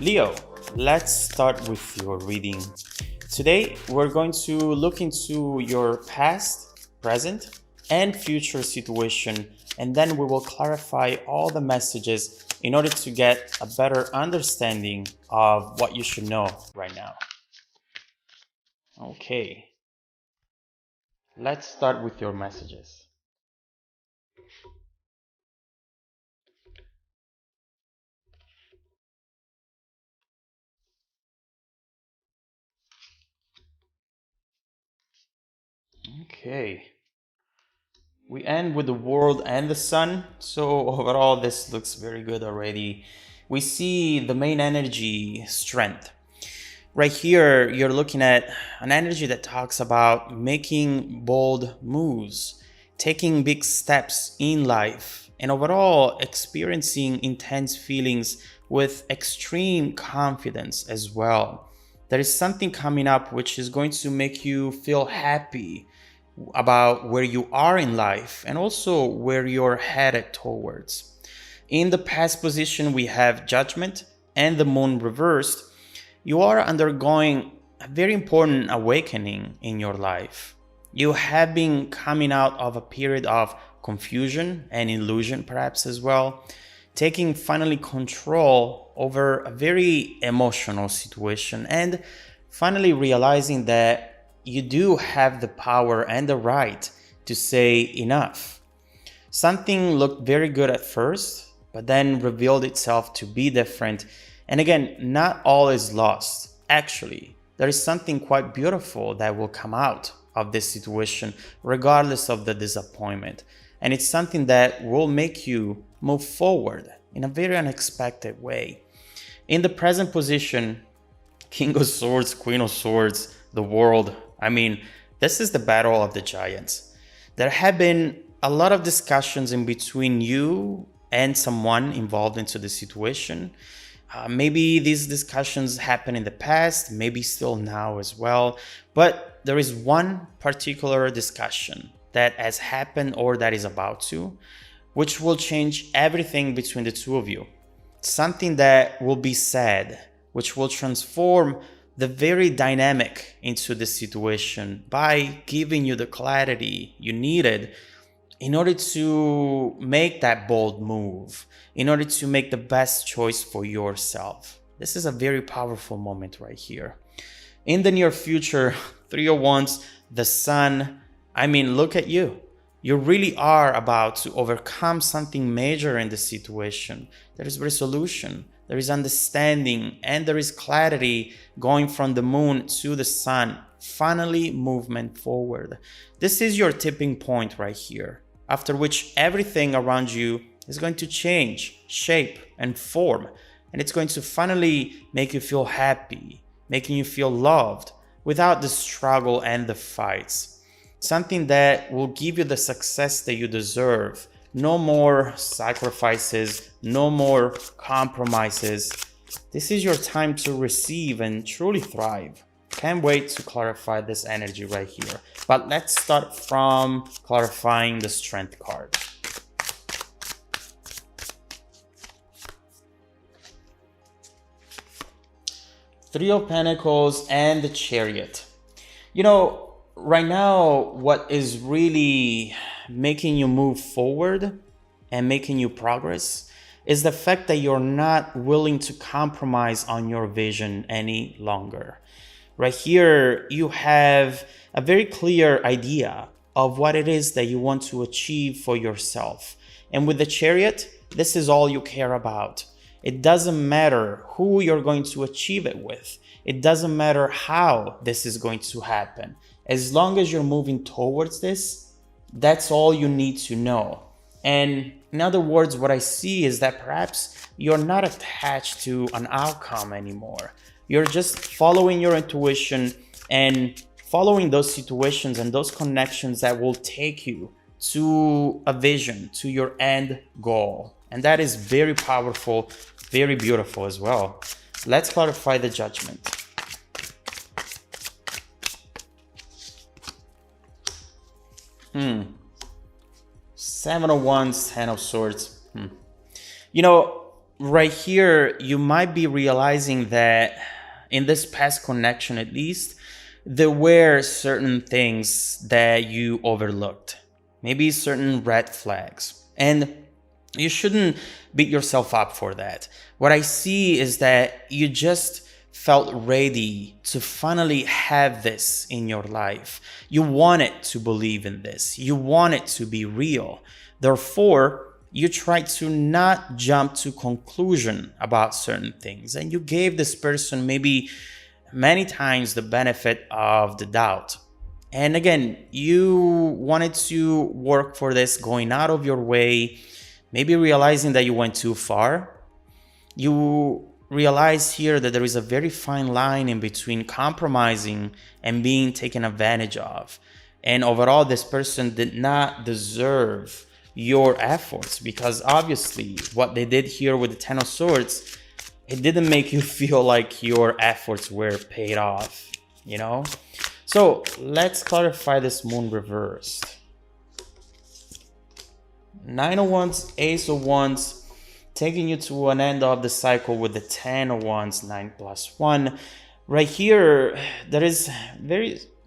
Leo, let's start with your reading. Today, we're going to look into your past, present, and future situation, and then we will clarify all the messages in order to get a better understanding of what you should know right now. Okay, let's start with your messages. Okay. We end with the world and the sun. So overall, this looks very good already. We see the main energy, strength. Right here, you're looking at an energy that talks about making bold moves, taking big steps in life, and overall experiencing intense feelings with extreme confidence as well. There is something coming up which is going to make you feel happy about where you are in life and also where you're headed towards. In the past position, we have judgment and the moon reversed. You are undergoing a very important awakening in your life. You have been coming out of a period of confusion and illusion, perhaps as well, taking finally control over a very emotional situation and finally realizing that you do have the power and the right to say enough. Something looked very good at first, but then revealed itself to be different. And again, not all is lost. Actually, there is something quite beautiful that will come out of this situation, regardless of the disappointment. And it's something that will make you move forward in a very unexpected way. In the present position, King of Swords, Queen of Swords, the world, this is the battle of the giants. There have been a lot of discussions in between you and someone involved into the situation. Maybe these discussions happened in the past, maybe still now as well. But there is one particular discussion that has happened or that is about to, which will change everything between the two of you. Something that will be said, which will transform the very dynamic into the situation by giving you the clarity you needed in order to make that bold move, in order to make the best choice for yourself. This is a very powerful moment right here. In the near future, 3 of Wands, the sun, look at you. You really are about to overcome something major in the situation. There is resolution, there is understanding, and there is clarity going from the moon to the sun. Finally, movement forward. This is your tipping point right here, after which everything around you is going to change, shape, and form. And it's going to finally make you feel happy, making you feel loved without the struggle and the fights. Something that will give you the success that you deserve. No more sacrifices, no more compromises. This is your time to receive and truly thrive. Can't wait to clarify this energy right here. But let's start from clarifying the strength card. Three of Pentacles and the Chariot. Right now, what is really making you move forward and making you progress is the fact that you're not willing to compromise on your vision any longer. Right here, you have a very clear idea of what it is that you want to achieve for yourself. And with the Chariot, this is all you care about. It doesn't matter who you're going to achieve it with. It doesn't matter how this is going to happen. As long as you're moving towards this, that's all you need to know. And in other words, what I see is that perhaps you're not attached to an outcome anymore. You're just following your intuition and following those situations and those connections that will take you to a vision, to your end goal. And that is very powerful, very beautiful as well. Let's clarify the Judgment. Seven of Wands, Ten of Swords. right here, you might be realizing that in this past connection, at least, there were certain things that you overlooked, maybe certain red flags. And you shouldn't beat yourself up for that. What I see is that you just felt ready to finally have this in your life. You wanted to believe in this. You want it to be real. Therefore, you tried to not jump to conclusion about certain things, and you gave this person maybe many times the benefit of the doubt. And again, you wanted to work for this, going out of your way, maybe realizing that you went too far. You realize here that there is a very fine line in between compromising and being taken advantage of. And overall, this person did not deserve your efforts, because obviously what they did here with the Ten of Swords, it didn't make you feel like your efforts were paid off, you know? So let's clarify this moon reversed. Nine of Wands, Ace of Wands, taking you to an end of the cycle with the 10 of Wands, 9 plus 1. Right here, there is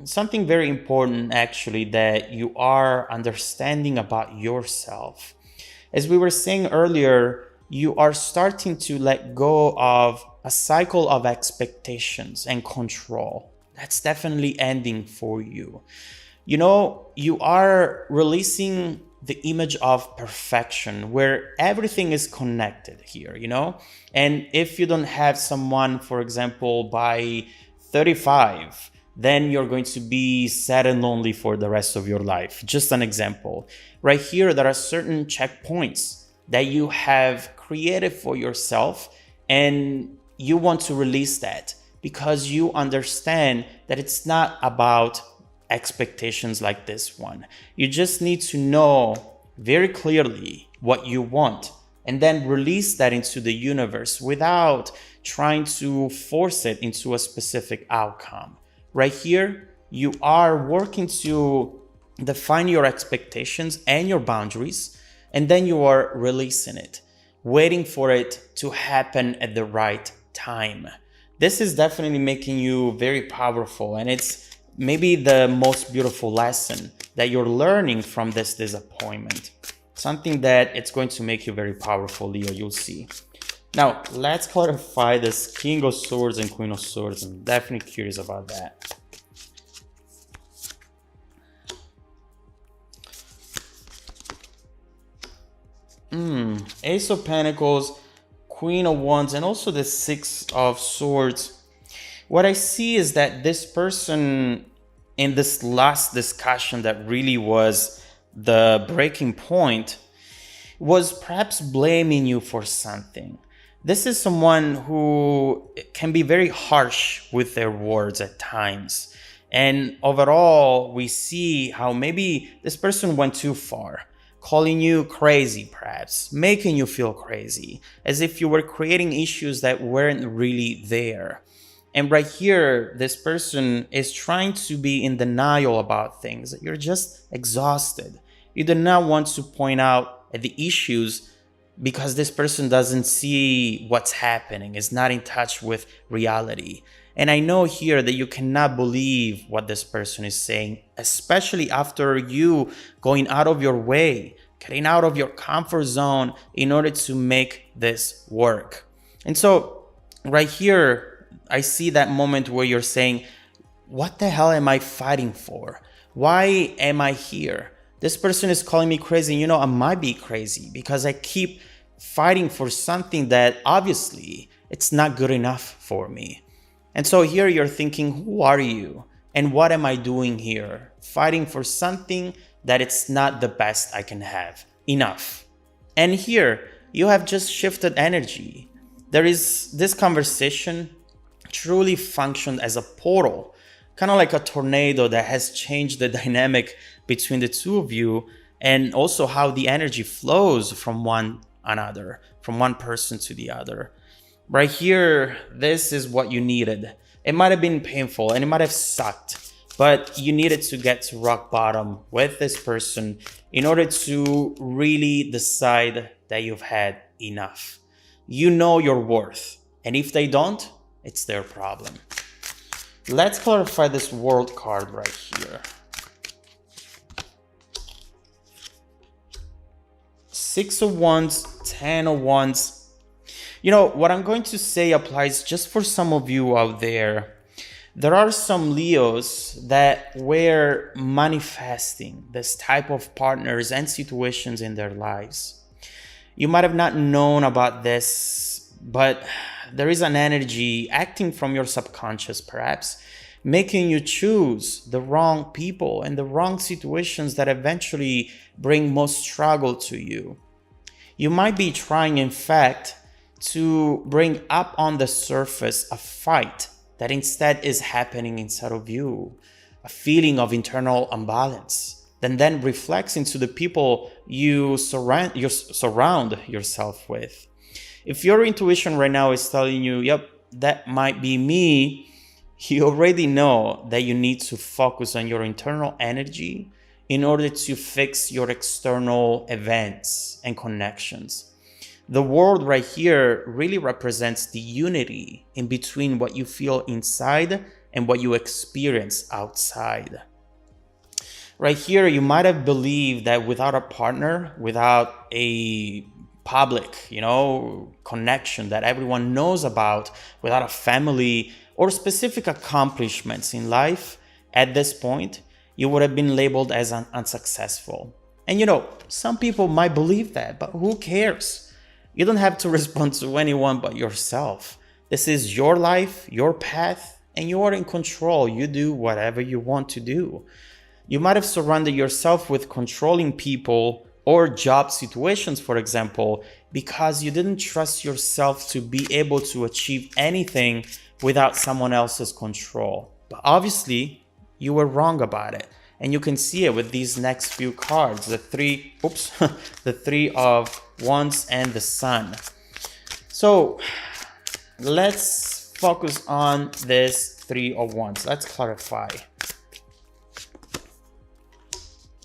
something very important actually that you are understanding about yourself. As we were saying earlier, you are starting to let go of a cycle of expectations and control. That's definitely ending for you. You know, you are releasing the image of perfection where everything is connected here, you know? And if you don't have someone, for example, by 35, then you're going to be sad and lonely for the rest of your life. Just an example. Right here, there are certain checkpoints that you have created for yourself, and you want to release that because you understand that it's not about expectations like this one. You just need to know very clearly what you want and then release that into the universe without trying to force it into a specific outcome. Right here, you are working to define your expectations and your boundaries, and then you are releasing it, waiting for it to happen at the right time. This is definitely making you very powerful, and it's maybe the most beautiful lesson that you're learning from this disappointment. Something that it's going to make you very powerful, Leo, you'll see. Now, let's clarify this King of Swords and Queen of Swords. I'm definitely curious about that. Ace of Pentacles, Queen of Wands, and also the Six of Swords. What I see is that this person in this last discussion that really was the breaking point was perhaps blaming you for something. This is someone who can be very harsh with their words at times. And overall, we see how maybe this person went too far, calling you crazy perhaps, making you feel crazy, as if you were creating issues that weren't really there. And right here, this person is trying to be in denial about things. You're just exhausted. You do not want to point out at the issues because this person doesn't see what's happening, is not in touch with reality. And I know here that you cannot believe what this person is saying, especially after you going out of your way, getting out of your comfort zone in order to make this work. And so right here, I see that moment where you're saying, what the hell am I fighting for? Why am I here? This person is calling me crazy. You know, I might be crazy because I keep fighting for something that obviously it's not good enough for me. And so here you're thinking, who are you? And what am I doing here? Fighting for something that it's not the best I can have. Enough. And here you have just shifted energy. There is this conversation truly functioned as a portal, kind of like a tornado that has changed the dynamic between the two of you, and also how the energy flows from one another, from one person to the other. Right here, this is what you needed. It might have been painful and it might have sucked, but you needed to get to rock bottom with this person in order to really decide that you've had enough. you know your worth. And if they don't, it's their problem. Let's clarify this world card right here. 6 of Wands, 10 of Wands. You know, what I'm going to say applies just for some of you out there. There are some Leos that were manifesting this type of partners and situations in their lives. You might have not known about this, but there is an energy acting from your subconscious, perhaps, making you choose the wrong people and the wrong situations that eventually bring most struggle to you. You might be trying, in fact, to bring up on the surface a fight that instead is happening inside of you, a feeling of internal imbalance, that then reflects into the people you surround yourself with. If your intuition right now is telling you, yep, that might be me, you already know that you need to focus on your internal energy in order to fix your external events and connections. The world right here really represents the unity in between what you feel inside and what you experience outside. Right here, you might have believed that without a partner, without a public, connection that everyone knows about, without a family or specific accomplishments in life, at this point, you would have been labeled as unsuccessful. And some people might believe that, but who cares? You don't have to respond to anyone but yourself. This is your life, your path, and you are in control. You do whatever you want to do. You might have surrounded yourself with controlling people or job situations, for example, because you didn't trust yourself to be able to achieve anything without someone else's control. But obviously, you were wrong about it. And you can see it with these next few cards, the three of Wands and the Sun. So let's focus on this 3 of Wands. Let's clarify.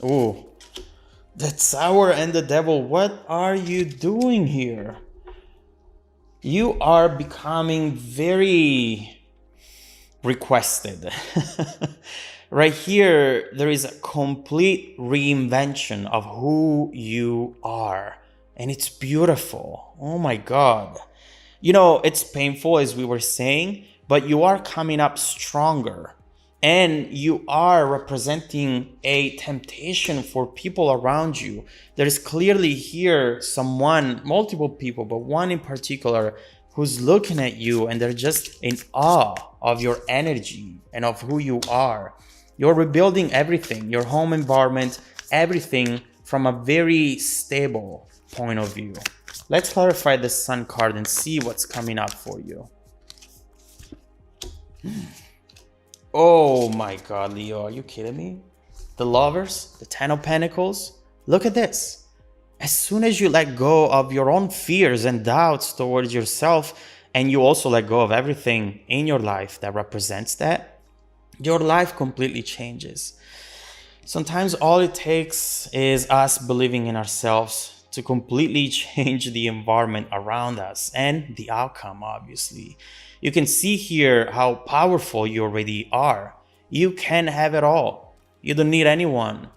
Ooh, the Tower and the Devil. What are you doing here? You are becoming very requested. Right here, there is a complete reinvention of who you are. And it's beautiful. Oh my God. It's painful, as we were saying, but you are coming up stronger. And you are representing a temptation for people around you. There is clearly here someone, multiple people, but one in particular, who's looking at you and they're just in awe of your energy and of who you are. You're rebuilding everything, your home environment, everything from a very stable point of view. Let's clarify the Sun card and see what's coming up for you. Oh my God, Leo, are you kidding me? The Lovers, the 10 of Pentacles. Look at this. As soon as you let go of your own fears and doubts towards yourself, and you also let go of everything in your life that represents that, your life completely changes. Sometimes all it takes is us believing in ourselves to completely change the environment around us and the outcome, obviously. You can see here how powerful you already are. You can have it all. You don't need anyone.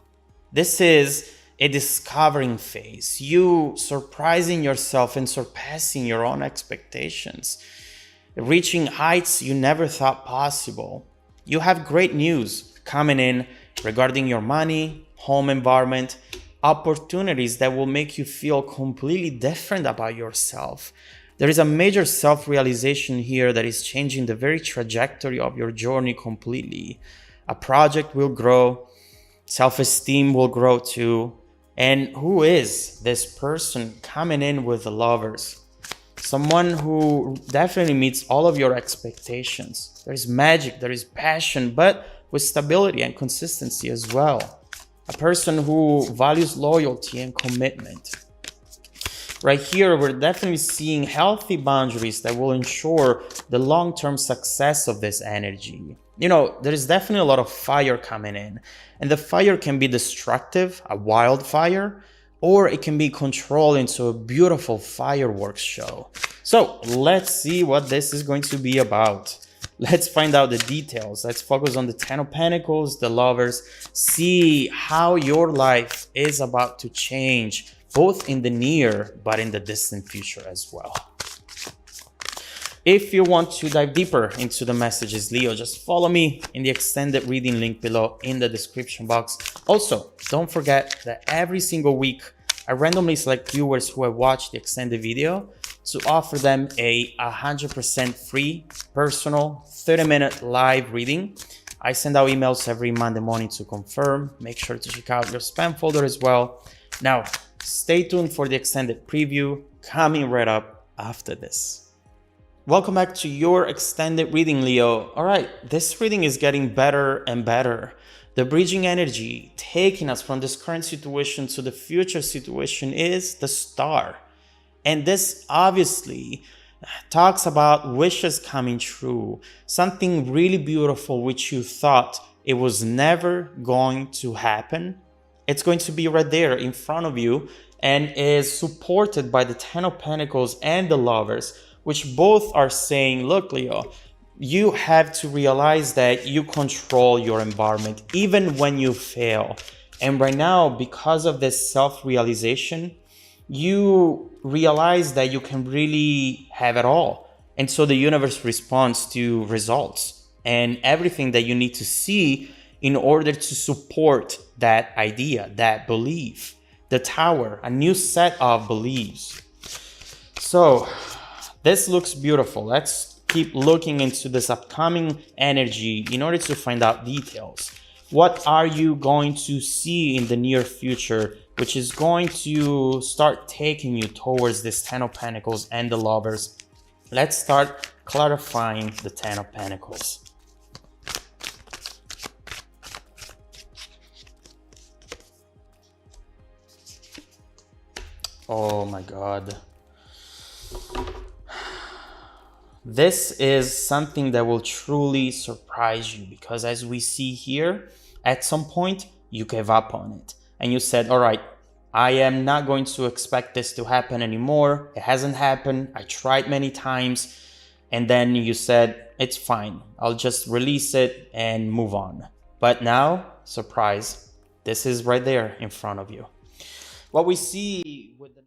This is a discovering phase. You surprising yourself and surpassing your own expectations. Reaching heights you never thought possible. You have great news coming in regarding your money, home environment, opportunities that will make you feel completely different about yourself. There is a major self-realization here that is changing the very trajectory of your journey completely. A project will grow, self-esteem will grow too. And who is this person coming in with the Lovers? Someone who definitely meets all of your expectations. There is magic, there is passion, but with stability and consistency as well. A person who values loyalty and commitment. Right here, we're definitely seeing healthy boundaries that will ensure the long-term success of this energy. There is definitely a lot of fire coming in, and the fire can be destructive, a wildfire, or it can be controlled into a beautiful fireworks show. So let's see what this is going to be about. Let's find out the details. Let's focus on the Ten of Pentacles, the Lovers, see how your life is about to change, both in the near but in the distant future as well. If you want to dive deeper into the messages, Leo, just follow me in the extended reading link below in the description box. Also, don't forget that every single week, I randomly select viewers who have watched the extended video to offer them a 100% free, personal, 30-minute live reading. I send out emails every Monday morning to confirm. Make sure to check out your spam folder as well. Now, stay tuned for the extended preview coming right up after this. Welcome back to your extended reading, Leo. All right, this reading is getting better and better. The bridging energy taking us from this current situation to the future situation is the Star. And this obviously talks about wishes coming true, something really beautiful which you thought it was never going to happen. It's going to be right there in front of you and is supported by the Ten of Pentacles and the Lovers, which both are saying, look, Leo, you have to realize that you control your environment even when you fail. And right now, because of this self-realization, you realize that you can really have it all. And so the universe responds to results and everything that you need to see in order to support that idea, that belief. The Tower, a new set of beliefs. So this looks beautiful. Let's keep looking into this upcoming energy in order to find out details. What are you going to see in the near future, which is going to start taking you towards this Ten of Pentacles and the Lovers? Let's start clarifying the Ten of Pentacles. Oh my God. This is something that will truly surprise you, because as we see here, at some point you gave up on it and you said, all right, I am not going to expect this to happen anymore. It hasn't happened. I tried many times. And then you said, it's fine. I'll just release it and move on. But now, surprise, this is right there in front of you. What we see with the